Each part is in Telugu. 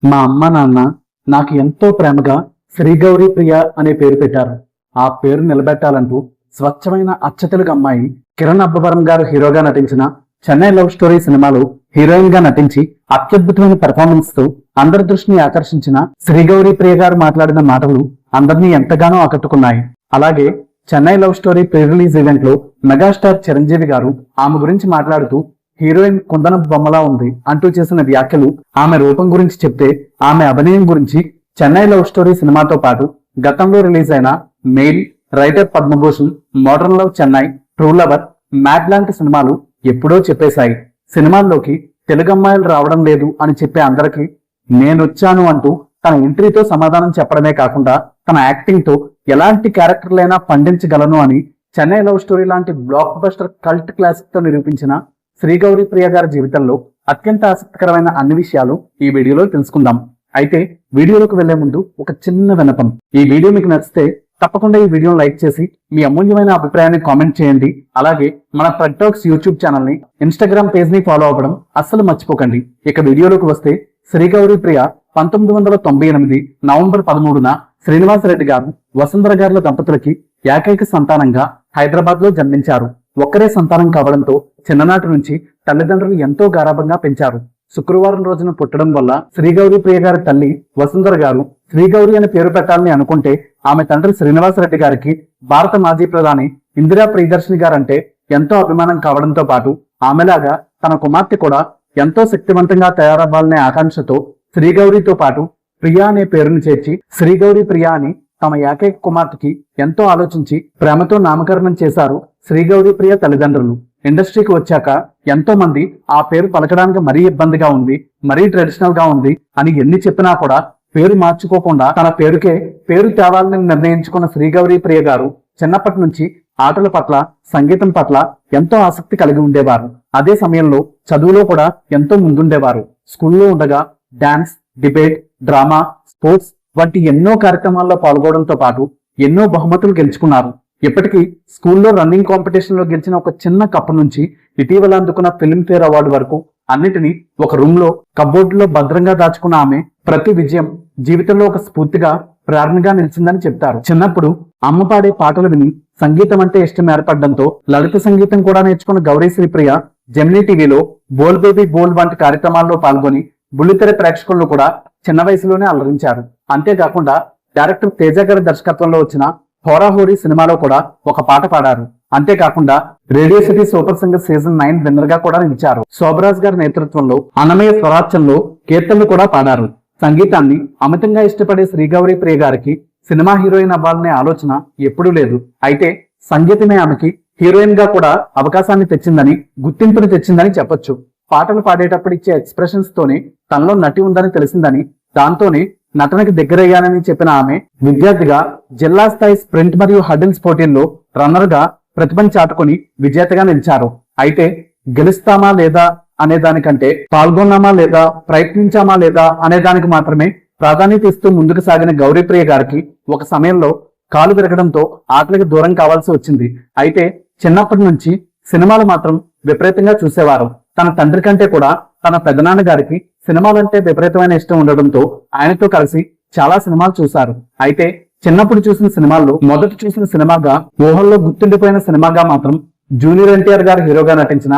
మా అమ్మ నాన్న నాకు ఎంతో ప్రేమగా శ్రీగౌరి ప్రియ అనే పేరు పెట్టారు. ఆ పేరు నిలబెట్టాలంటూ స్వచ్ఛమైన అచ్చతెలుగు అమ్మాయి కిరణ్ అబ్బవరం గారు హీరోగా నటించిన చెన్నై లవ్ స్టోరీ సినిమాలో హీరోయిన్ గా నటించి అత్యద్భుతమైన పెర్ఫార్మెన్స్ తో అందరి దృష్టిని ఆకర్షించిన శ్రీగౌరి ప్రియ గారు మాట్లాడిన మాటలు అందరినీ ఎంతగానో ఆకట్టుకున్నాయి. అలాగే Chennai love story pre release event లో మెగాస్టార్ చిరంజీవి గారు ఆమె గురించి మాట్లాడుతూ హీరోయిన్ కుందన బొమ్మలా ఉంది అంటూ చేసిన వ్యాఖ్యలు, ఆమె రూపం గురించి చెప్తే ఆమె అభినయం గురించి చెన్నై లవ్ స్టోరీ సినిమాతో పాటు గతంలో రిలీజ్ అయిన mail, writer Padma Bhushan, modern love Chennai, true lover, mad లాంటి సినిమాలు ఎప్పుడో చెప్పేశాయి. సినిమాల్లోకి తెలుగు అమ్మాయిలు రావడం లేదు అని చెప్పే అందరికీ నేనొచ్చాను అంటూ తన ఎంట్రీతో సమాధానం చెప్పడమే కాకుండా తన యాక్టింగ్ తో ఎలాంటి క్యారెక్టర్లైనా పండించగలను అని చెన్నై లవ్ స్టోరీ లాంటి బ్లాక్ బస్టర్ కల్ట్ క్లాసిక్ తో నిరూపించిన శ్రీగౌరి ప్రియ గారి జీవితంలో అత్యంత ఆసక్తికరమైన అన్ని విషయాలు ఈ వీడియోలో తెలుసుకుందాం. అయితే వీడియోలోకి వెళ్లే ముందు ఒక చిన్న విన్నపం. ఈ వీడియో మీకు నచ్చితే తప్పకుండా ఈ వీడియోను లైక్ చేసి మీ అమూల్యమైన అభిప్రాయాన్ని కామెంట్ చేయండి. అలాగే మన ఫ్రెడ్ టాక్స్ యూట్యూబ్ ఛానల్ ని, ఇన్స్టాగ్రామ్ పేజ్ ని ఫాలో అవ్వడం అస్సలు మర్చిపోకండి. ఇక వీడియోలోకి వస్తే శ్రీగౌరి ప్రియ 1998 నవంబర్ 13న శ్రీనివాసరెడ్డి గారు, వసుంధర గారుల దంపతులకి ఏకైక సంతానంగా హైదరాబాద్ లో జన్మించారు. ఒక్కరే సంతానం కావడంతో చిన్ననాటి నుంచి తల్లిదండ్రులు ఎంతో గారాబంగా పెంచారు. శుక్రవారం రోజున పుట్టడం వల్ల శ్రీగౌరి ప్రియ గారి తల్లి వసుంధర గారు శ్రీగౌరి అని పేరు పెట్టాలని అనుకుంటే, ఆమె తండ్రి శ్రీనివాసరెడ్డి గారికి భారత మాజీ ప్రధాని ఇందిరా ప్రియదర్శిని గారంటే ఎంతో అభిమానం కావడంతో పాటు ఆమెలాగా తన కుమార్తె కూడా ఎంతో శక్తివంతంగా తయారవ్వాలనే ఆకాంక్షతో శ్రీగౌరితో పాటు ప్రియా అనే పేరును చేర్చి శ్రీగౌరి ప్రియా అని తమ ఏకైక కుమార్తెకి ఎంతో ఆలోచించి ప్రేమతో నామకరణం చేశారు శ్రీగౌరి ప్రియ తల్లిదండ్రులు. ఇండస్ట్రీకి వచ్చాక ఎంతో మంది ఆ పేరు పలకడానికి మరీ ఇబ్బందిగా ఉంది, మరీ ట్రెడిషనల్ గా ఉంది అని ఎన్ని చెప్పినా కూడా పేరు మార్చుకోకుండా తన పేరుకే పేరు తేవాలని నిర్ణయించుకున్న శ్రీగౌరి ప్రియ గారు చిన్నప్పటి నుంచి ఆటల పట్ల, సంగీతం పట్ల ఎంతో ఆసక్తి కలిగి ఉండేవారు. అదే సమయంలో చదువులో కూడా ఎంతో ముందుండేవారు. స్కూల్లో ఉండగా డాన్స్, డిబేట్, డ్రామా, స్పోర్ట్స్ వంటి ఎన్నో కార్యక్రమాల్లో పాల్గొనడంతో పాటు ఎన్నో బహుమతులు గెలుచుకున్నారు. ఇప్పటికీ స్కూల్లో రన్నింగ్ కాంపిటీషన్ లో గెలిచిన ఒక చిన్న కప్పు నుంచి ఇటీవల అందుకున్న ఫిల్మ్ఫేర్ అవార్డు వరకు అన్నిటినీ ఒక రూమ్ లో కబోర్డులో భద్రంగా దాచుకున్న ఆమె ప్రతి విజయం జీవితంలో ఒక స్ఫూర్తిగా, ప్రేరణగా నిలిచిందని చెప్తారు. చిన్నప్పుడు అమ్మ పాడే పాటలు విని సంగీతం అంటే ఇష్టం ఏర్పడడంతో లలిత సంగీతం కూడా నేర్చుకున్న గౌరీశ్రీ ప్రియ జెమినీ టీవీలో బోల్ బేబీ బోల్ వంటి కార్యక్రమాల్లో పాల్గొని బుల్లితెర ప్రేక్షకులను కూడా చిన్న వయసులోనే అలరించారు. అంతేకాకుండా డైరెక్టర్ తేజ గారి దర్శకత్వంలో వచ్చిన హోరాహోరీ సినిమాలో కూడా ఒక పాట పాడారు. అంతేకాకుండా radio city super singer season 9 winner గా కూడా నిలిచారు. శోభరాజ్ గారి నేతృత్వంలో అన్నమయ్య స్వరాజ్యంలో కీర్తనలు కూడా పాడారు. సంగీతాన్ని అమితంగా ఇష్టపడే శ్రీగౌరి ప్రియ గారికి సినిమా హీరోయిన్ అవ్వాలనే ఆలోచన ఎప్పుడూ లేదు. అయితే సంగీతమే ఆమెకి హీరోయిన్ గా కూడా అవకాశాన్ని తెచ్చిందని, గుర్తింపుని తెచ్చిందని చెప్పొచ్చు. పాటలు పాడేటప్పుడు ఇచ్చే ఎక్స్ప్రెషన్స్ తోనే తనలో నటి ఉందని తెలిసిందని, దాంతోనే నటనకి దగ్గరయ్యానని చెప్పిన ఆమె విద్యార్థిగా జిల్లా స్థాయి స్ప్రింట్ మరియు హడిల్స్ పోటీల్లో రన్నర్ గా ప్రతిభను చాటుకుని విజేతగా నిలిచారు. అయితే గెలుస్తామా లేదా అనే దానికంటే పాల్గొన్నామా లేదా, ప్రయత్నించామా లేదా అనే దానికి మాత్రమే ప్రాధాన్యత ఇస్తూ ముందుకు సాగిన గౌరీప్రియ గారికి ఒక సమయంలో కాలు విరగడంతో ఆటలకు దూరం కావాల్సి వచ్చింది. అయితే చిన్నప్పటి నుంచి సినిమాలు మాత్రం విపరీతంగా చూసేవారు. తన తండ్రి కంటే కూడా తన పెద్దనాన్న గారికి సినిమాలంటే విపరీతమైన ఇష్టం ఉండడంతో ఆయనతో కలిసి చాలా సినిమాలు చూశారు. అయితే చిన్నప్పుడు చూసిన సినిమాల్లో మొదట చూసిన సినిమాగా, ఊహల్లో గుర్తుండిపోయిన సినిమాగా మాత్రం జూనియర్ ఎన్టీఆర్ గారు హీరోగా నటించిన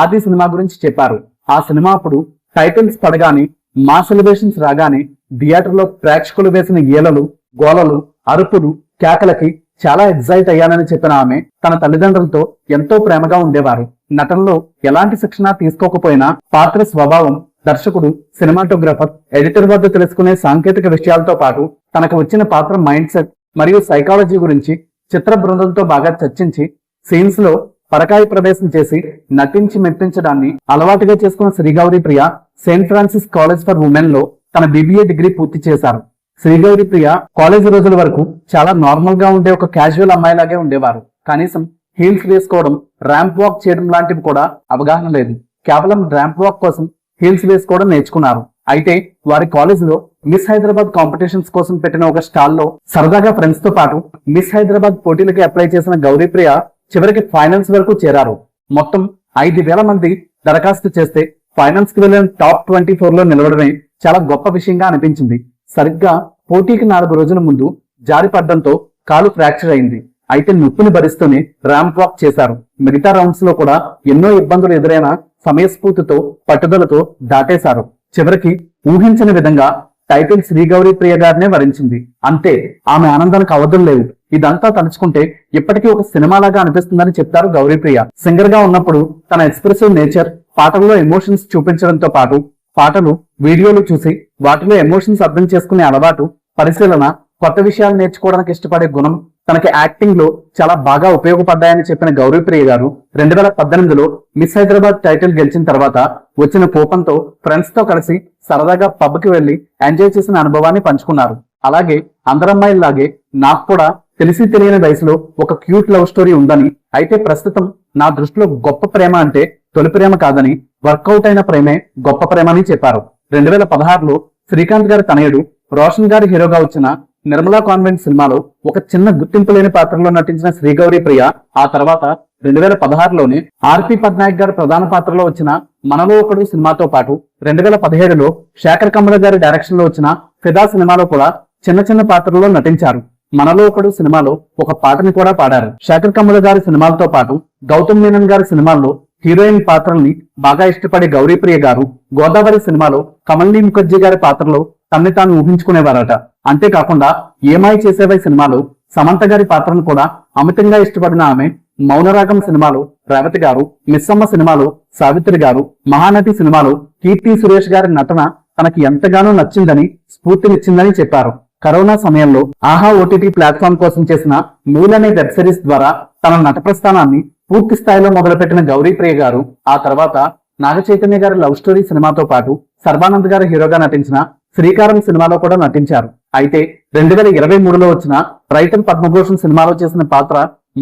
ఆది సినిమా గురించి చెప్పారు. ఆ సినిమా అప్పుడు టైటిల్స్ పడగానే, మా సెలబ్రేషన్స్ రాగానే థియేటర్లో ప్రేక్షకులు వేసిన ఈలలు, గోలలు, అరుపులు, కేకలకి చాలా ఎగ్జైట్ అయ్యానని చెప్పిన ఆమె తన తల్లిదండ్రులతో ఎంతో ప్రేమగా ఉండేవారు. నటనలో ఎలాంటి శిక్షణ తీసుకోకపోయినా పాత్ర స్వభావం, దర్శకుడు, సినిమాటోగ్రాఫర్, ఎడిటర్ వద్ద తెలుసుకునే సాంకేతిక విషయాలతో పాటు తనకు వచ్చిన పాత్ర మైండ్ సెట్ మరియు సైకాలజీ గురించి చిత్ర బృందంతో బాగా చర్చించి సీన్స్ లో పరకాయ ప్రవేశం చేసి నటించి మెప్పించడాన్ని అలవాటుగా చేసుకున్న Srigowri Priya Saint Francis College for Women లో తన BBA డిగ్రీ పూర్తి చేశారు. శ్రీగౌరి ప్రియ కాలేజ్ రోజుల వరకు చాలా నార్మల్ గా ఉండే ఒక క్యాజువల్ అమ్మాయిలాగే ఉండేవారు. కనీసం హీల్స్ వేసుకోవడం, ర్యాంప్ వాక్ చేయడం లాంటివి కూడా అవగాహన లేదు. కేవలం ర్యాంప్ వాక్ కోసం హీల్స్ వేసుకోవడం నేర్చుకున్నారు. అయితే వారి కాలేజ్ లో మిస్ హైదరాబాద్ కాంపిటీషన్స్ కోసం పెట్టిన ఒక స్టాల్లో సరదాగా ఫ్రెండ్స్ తో పాటు మిస్ హైదరాబాద్ పోటీలకి అప్లై చేసిన గౌరీప్రియ చివరికి ఫైనల్స్ వరకు చేరారు. మొత్తం 5,000 మంది దరఖాస్తు చేస్తే ఫైనల్స్ కి వెళ్లిన టాప్ 24 లో నిలవడమే చాలా గొప్ప విషయంగా అనిపించింది. సరిగ్గా పోటీకి 4 రోజుల ముందు జారి పడ్డంతో కాలు ఫ్రాక్చర్ అయింది. అయితే నొప్పిని భరిస్తూనే ర్యాంప్ వాక్ చేశారు. మిగతా రౌండ్స్ లో కూడా ఎన్నో ఇబ్బందులు ఎదురైన సమయస్ఫూర్తితో పట్టుదలతో దాటేశారు. చివరికి ఊహించని విధంగా టైటిల్ శ్రీగౌరీ ప్రియ గారినే వరించింది. అంతే, ఆమె ఆనందానికి అవధులు లేవు. ఇదంతా తలుచుకుంటే ఇప్పటికీ ఒక సినిమాలాగా అనిపిస్తుందని చెప్తారు గౌరీప్రియ. సింగర్ గా ఉన్నప్పుడు తన ఎక్స్ప్రెసివ్ నేచర్, పాటల్లో ఎమోషన్స్ చూపించడంతో పాటు పాటలు, వీడియోలు చూసి వాటిలో ఎమోషన్స్ అర్థం చేసుకునే అలవాటు, పరిశీలన, కొత్త విషయాలు నేర్చుకోవడానికి ఇష్టపడే గుణం తనకి యాక్టింగ్ లో చాలా బాగా ఉపయోగపడ్డాయని చెప్పిన గౌరీప్రియ గారు 2018లో మిస్ హైదరాబాద్ టైటిల్ గెలిచిన తర్వాత వచ్చిన కోపంతో ఫ్రెండ్స్ తో కలిసి సరదాగా పబ్ కి వెళ్లి ఎంజాయ్ చేసిన అనుభవాన్ని పంచుకున్నారు. అలాగే అందరమ్మాయిల్లాగే నాకు కూడా తెలిసి తెలియని వయసులో ఒక క్యూట్ లవ్ స్టోరీ ఉందని, అయితే ప్రస్తుతం నా దృష్టిలో గొప్ప ప్రేమ అంటే తొలి ప్రేమ కాదని, వర్కౌట్ అయిన ప్రేమే గొప్ప ప్రేమ అని చెప్పారు. 2016లో శ్రీకాంత్ గారి తనయుడు రోషన్ గారి హీరోగా వచ్చిన నిర్మలా కాన్వెంట్ సినిమాలో ఒక చిన్న గుర్తింపు లేని పాత్రలో నటించిన శ్రీగౌరీ ప్రియ ఆ తర్వాత 2016లోనే ఆర్పి పట్నాయక్ గారి ప్రధాన పాత్రలో వచ్చిన మనలో ఒకడు సినిమాతో పాటు 2017లో శేఖర్ కమల గారి డైరెక్షన్ లో వచ్చిన ఫిదా సినిమాలో కూడా చిన్న చిన్న పాత్రలో నటించారు. మనలో ఒకడు సినిమాలో ఒక పాటని కూడా పాడారు. శేఖర్ కమల గారి సినిమాలతో పాటు గౌతమ్ మీనన్ గారి సినిమాల్లో హీరోయిన్ పాత్రల్ని బాగా ఇష్టపడే గౌరీప్రియ గారు గోదావరి సినిమాలో కమల్ని ముఖర్జీ గారి పాత్రలో తనని తాను ఊహించుకునేవారట. అంతేకాకుండా ఏమాయి చేసేవై సినిమాలో సమంత గారి పాత్రను కూడా అమితంగా ఇష్టపడిన ఆమె మౌనరాగం సినిమాలో రేవతి గారు, మిస్సమ్మ సినిమాలో సావిత్రి గారు, మహానటి సినిమాలో కీర్తి సురేష్ గారి నటన తనకి ఎంతగానో నచ్చిందని, స్ఫూర్తినిచ్చిందని చెప్పారు. కరోనా సమయంలో ఆహా ఓటీటీ ప్లాట్ఫామ్ కోసం చేసిన మూల్ అనే వెబ్ సిరీస్ ద్వారా తన నట ప్రస్థానాన్ని పూర్తి స్థాయిలో మొదలుపెట్టిన గౌరీప్రియ గారు ఆ తర్వాత నాగ చైతన్య గారి లవ్ స్టోరీ సినిమాతో పాటు సర్బానంద్ గారి హీరోగా నటించిన శ్రీకారం సినిమాలో కూడా నటించారు. అయితే 2023లో వచ్చిన రైటర్ పద్మభూషణ్ సినిమాలో చేసిన పాత్ర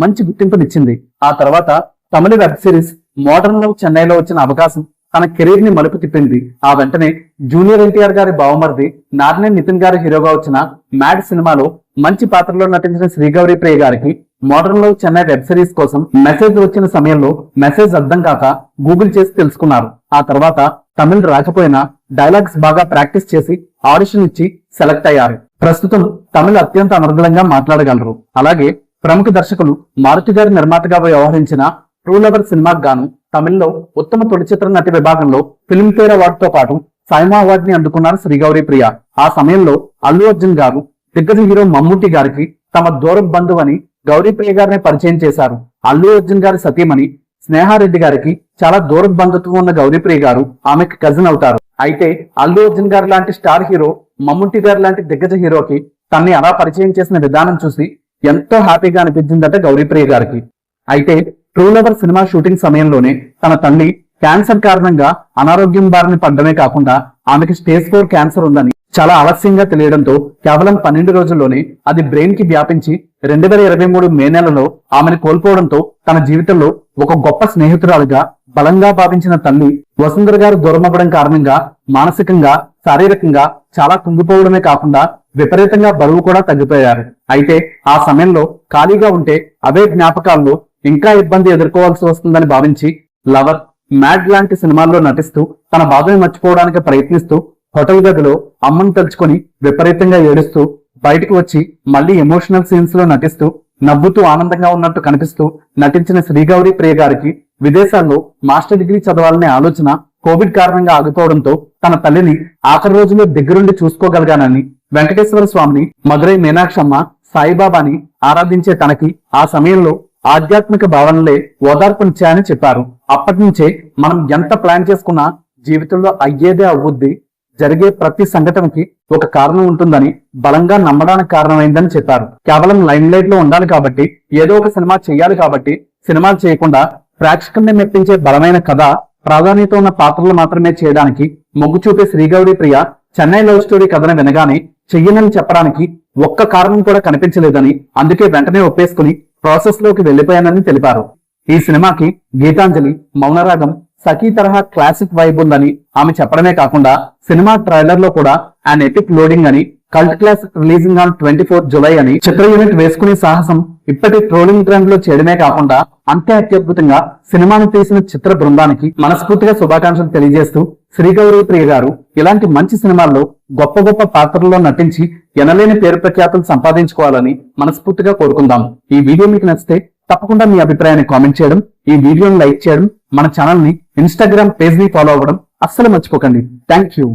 మంచి గుర్తింపునిచ్చింది. ఆ తర్వాత తమిళ వెబ్ సిరీస్ మోడర్న్ లవ్ చెన్నైలో వచ్చిన అవకాశం తన కెరీర్ ని మలుపు తిప్పింది. ఆ వెంటనే జూనియర్ ఎన్టీఆర్ గారి బావమరిది నార్నే నితిన్ గారి హీరోగా వచ్చిన మ్యాడ్ సినిమాలో మంచి పాత్రలో నటించిన శ్రీగౌరీ ప్రియ గారికి modern love Chennai web series కోసం మెసేజ్ వచ్చిన సమయంలో మెసేజ్ అర్థం కాక గూగుల్ చేసి తెలుసుకున్నారు. ఆ తర్వాత తమిళ్ రాకపోయినా డైలాగ్స్ బాగా ప్రాక్టీస్ చేసి ఆడిషన్ ఇచ్చి సెలెక్ట్ అయ్యారు. ప్రస్తుతం తమిళ్ అత్యంత అనర్గళంగా మాట్లాడగలరు. అలాగే ప్రముఖ దర్శకులు మారుతి గారి నిర్మాతగా వ్యవహరించిన ట్రూ లవర్ సినిమాకు గాను తమిళ్లో ఉత్తమ తొలి చిత్ర నటి విభాగంలో ఫిల్మ్ఫేర్ అవార్డు తో పాటు సైమా అవార్డు ని అందుకున్నారు శ్రీగౌరీ ప్రియ. ఆ సమయంలో అల్లు అర్జున్ గారు దిగ్గజ హీరో మమ్ముట్టి గారికి తమ దూరం బంధువని గౌరీప్రియ గారిని పరిచయం చేశారు. అల్లు అర్జున్ గారి సతీమణి స్నేహారెడ్డి గారికి చాలా దూర బంధుత్వం ఉన్న గౌరీప్రియ గారు ఆమెకు కజిన్ అవుతారు. అయితే అల్లు అర్జున్ గారి లాంటి స్టార్ హీరో మమ్ముట్టి గారి లాంటి దిగ్గజ హీరోకి తనని అలా పరిచయం చేసిన విధానం చూసి ఎంతో హ్యాపీగా అనిపించిందట గౌరీప్రియ గారికి. అయితే ట్రూ లవర్ సినిమా షూటింగ్ సమయంలోనే తన తల్లి క్యాన్సర్ కారణంగా అనారోగ్యం బారిన పడ్డమే కాకుండా ఆమెకి స్టేజ్ 4 క్యాన్సర్ ఉందని చాలా ఆలస్యంగా తెలియడంతో కేవలం 12 రోజుల్లోనే అది బ్రెయిన్ కి వ్యాపించి 2023 మే నెలలో ఆమెను కోల్పోవడంతో తన జీవితంలో ఒక గొప్ప స్నేహితురాలుగా బలంగా భావించిన తల్లి వసుంధర గారు దూరమవ్వడం కారణంగా మానసికంగా, శారీరకంగా చాలా కుంగిపోవడమే కాకుండా విపరీతంగా బరువు కూడా తగ్గిపోయారు. అయితే ఆ సమయంలో ఖాళీగా ఉంటే అవే జ్ఞాపకాల్లో ఇంకా ఇబ్బంది ఎదుర్కోవాల్సి వస్తుందని భావించి లవర్, మ్యాడ్ లాంటి సినిమాల్లో నటిస్తూ తన బాధని మర్చిపోవడానికి ప్రయత్నిస్తూ హోటల్ గదిలో అమ్మను తలుచుకొని విపరీతంగా ఏడుస్తూ బయటకు వచ్చి మళ్లీ ఎమోషనల్ సీన్స్ లో నటిస్తూ నవ్వుతూ ఆనందంగా ఉన్నట్టు కనిపిస్తూ నటించిన శ్రీగౌరీ ప్రియ గారికి విదేశాల్లో మాస్టర్ డిగ్రీ చదవాలనే ఆలోచన కోవిడ్ కారణంగా ఆగిపోవడంతో తన తల్లిని ఆఖరి రోజుల్లో దగ్గరుండి చూసుకోగలిగానని, వెంకటేశ్వర స్వామిని, మదురై మీనాక్షమ్మ, సాయిబాబాని ఆరాధించే తనకి ఆ సమయంలో ఆధ్యాత్మిక భావనలే ఓదార్పునిచ్చాయని చెప్పారు. అప్పటి నుంచే మనం ఎంత ప్లాన్ చేసుకున్నా జీవితంలో అయ్యేదే అవుద్ది, జరిగే ప్రతి సంఘటనకి ఒక కారణం ఉంటుందని బలంగా నమ్మడానికి కారణమైందని చెప్పారు. కేవలం లైమ్ లైట్ లో ఉండాలి కాబట్టి, ఏదో ఒక సినిమా చేయాలి కాబట్టి సినిమాలు చేయకుండా ప్రేక్షకుల్ని మెప్పించే బలమైన కథ, ప్రాధాన్యత ఉన్న పాత్రలు మాత్రమే చేయడానికి మొగ్గు చూపే శ్రీగౌరీ ప్రియ చెన్నై లవ్ స్టోరీ కథను వినగానే చెయ్యనని చెప్పడానికి ఒక్క కారణం కూడా కనిపించలేదని, అందుకే వెంటనే ఒప్పేసుకుని ప్రాసెస్ లోకి వెళ్లిపోయానని తెలిపారు. ఈ సినిమాకి గీతాంజలి, మౌనరాగం, సఖీ తరహా క్లాసిక్ వైబ్ ఉందని ఆమె చెప్పడమే కాకుండా సినిమా ట్రైలర్ లో కూడా an epic లోడింగ్ అని, cult class releasing on 24 July అని చిత్ర యూనిట్ వేసుకునే సాహసం ఇప్పటి ట్రోలింగ్ ట్రెండ్ లో చేయడమే కాకుండా అంతే అత్యద్భుతంగా సినిమాను తీసిన చిత్ర బృందానికి మనస్ఫూర్తిగా శుభాకాంక్షలు తెలియజేస్తూ శ్రీగౌరీ ప్రియ గారు ఇలాంటి మంచి సినిమాల్లో గొప్ప గొప్ప పాత్రల్లో నటించి ఎనలేని పేరు ప్రఖ్యాతులు సంపాదించుకోవాలని మనస్ఫూర్తిగా కోరుకుందాం. ఈ వీడియో మీకు నచ్చితే తప్పకుండా మీ అభిప్రాయాన్ని కామెంట్ చేయడం, ఈ వీడియోని లైక్ చేయడం, మన ఛానల్ ని ఇన్స్టాగ్రామ్ పేజ్ ని ఫాలో అవ్వడం అస్సలు మర్చిపోకండి. Thank you.